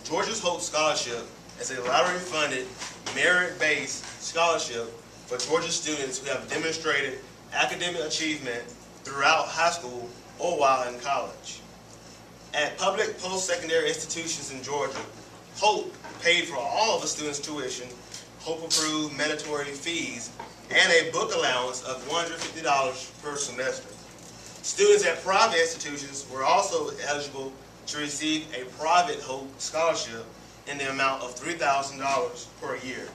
Georgia's Hope Scholarship is a lottery-funded, merit-based scholarship for Georgia students who have demonstrated academic achievement throughout high school or while in college. At public post-secondary institutions in Georgia, Hope paid for all of the students' tuition, Hope-approved mandatory fees, and a book allowance of $150 per semester. Students at private institutions were also eligible to receive a private Hope Scholarship in the amount of $3,000 per year.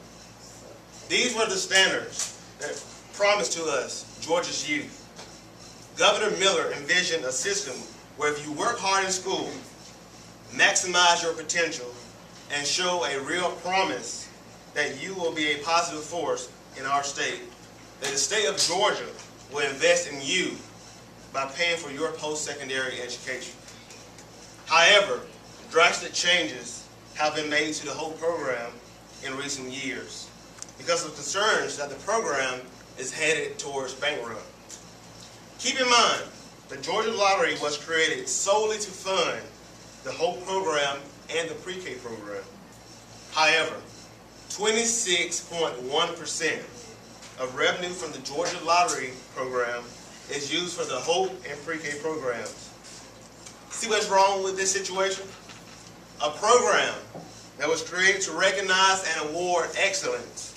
These were the standards that promised to us, Georgia's youth. Governor Miller envisioned a system where if you work hard in school, maximize your potential, and show a real promise that you will be a positive force in our state, that the state of Georgia will invest in you by paying for your post-secondary education. However, drastic changes have been made to the Hope program in recent years because of concerns that the program is headed towards bankrupt. Keep in mind, the Georgia Lottery was created solely to fund the Hope program and the pre-K program. However, 26.1% of revenue from the Georgia Lottery program is used for the Hope and pre-K programs. See what's wrong with this situation? A program that was created to recognize and award excellence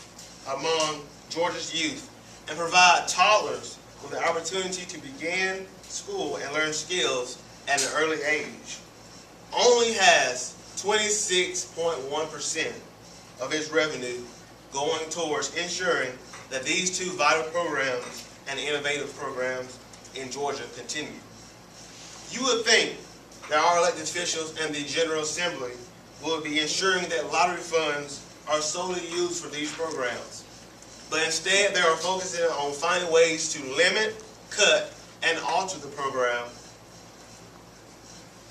among Georgia's youth and provide toddlers with the opportunity to begin school and learn skills at an early age, only has 26.1% of its revenue going towards ensuring that these two vital programs and innovative programs in Georgia continue. You would think that our elected officials and the General Assembly will be ensuring that lottery funds are solely used for these programs, but instead they are focusing on finding ways to limit, cut, and alter the program.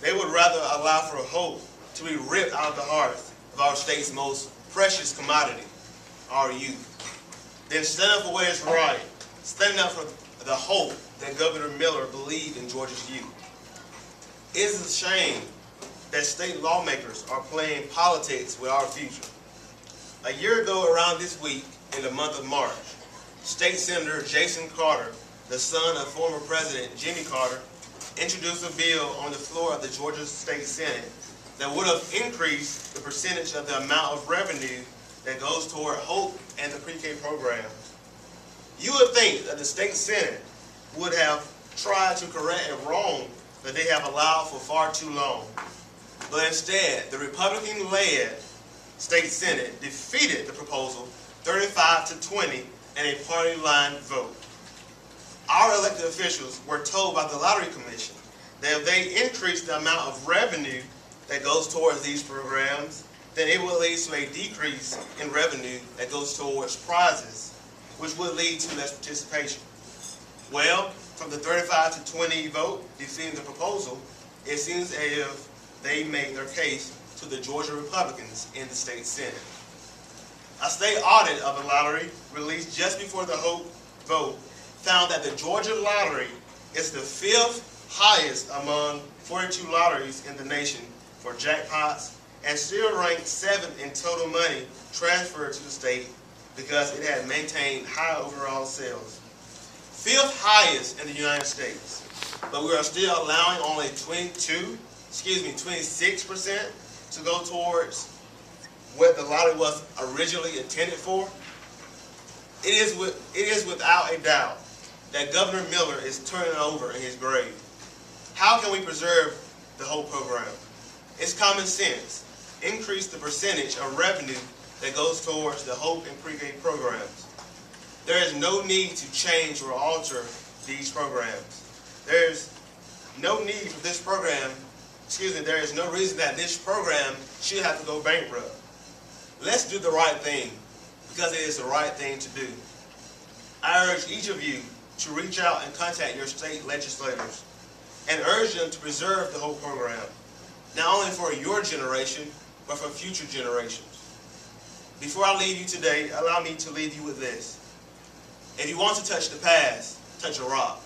They would rather allow for hope to be ripped out of the heart of our state's most precious commodity, our youth, than stand up for what is right, stand up for the hope that Governor Miller believed in Georgia's youth. It is a shame that state lawmakers are playing politics with our future. A year ago around this week, in the month of March, State Senator Jason Carter, the son of former President Jimmy Carter, introduced a bill on the floor of the Georgia State Senate that would have increased the percentage of the amount of revenue that goes toward Hope and the pre-K programs. You would think that the State Senate would have tried to correct a wrong that they have allowed for far too long. But instead, the Republican-led State Senate defeated the proposal 35-20 in a party-line vote. Our elected officials were told by the Lottery Commission that if they increase the amount of revenue that goes towards these programs, then it will lead to a decrease in revenue that goes towards prizes, which would lead to less participation. Well, from the 35-20 vote defeating the proposal, it seems as if they made their case to the Georgia Republicans in the state Senate. A state audit of the lottery released just before the Hope vote found that the Georgia lottery is the 5th highest among 42 lotteries in the nation for jackpots and still ranked 7th in total money transferred to the state because it had maintained high overall sales. 5th highest in the United States, but we are still allowing only 26% to go towards what the lottery was originally intended for. It is without a doubt that Governor Miller is turning over in his grave. How can we preserve the Hope program? It's common sense. Increase the percentage of revenue that goes towards the Hope and pre-K programs. There is no need to change or alter these programs. There is no need for this program, there is no reason that this program should have to go bankrupt. Let's do the right thing because it is the right thing to do. I urge each of you to reach out and contact your state legislators and urge them to preserve the Hope program, not only for your generation, but for future generations. Before I leave you today, allow me to leave you with this. If you want to touch the past, touch a rock.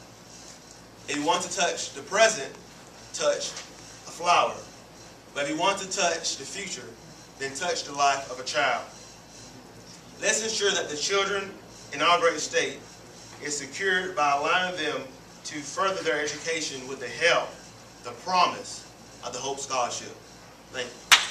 If you want to touch the present, touch a flower. But if you want to touch the future, then touch the life of a child. Let's ensure that the children in our great state is secured by allowing them to further their education with the help, the promise of the Hope Scholarship. Thank you.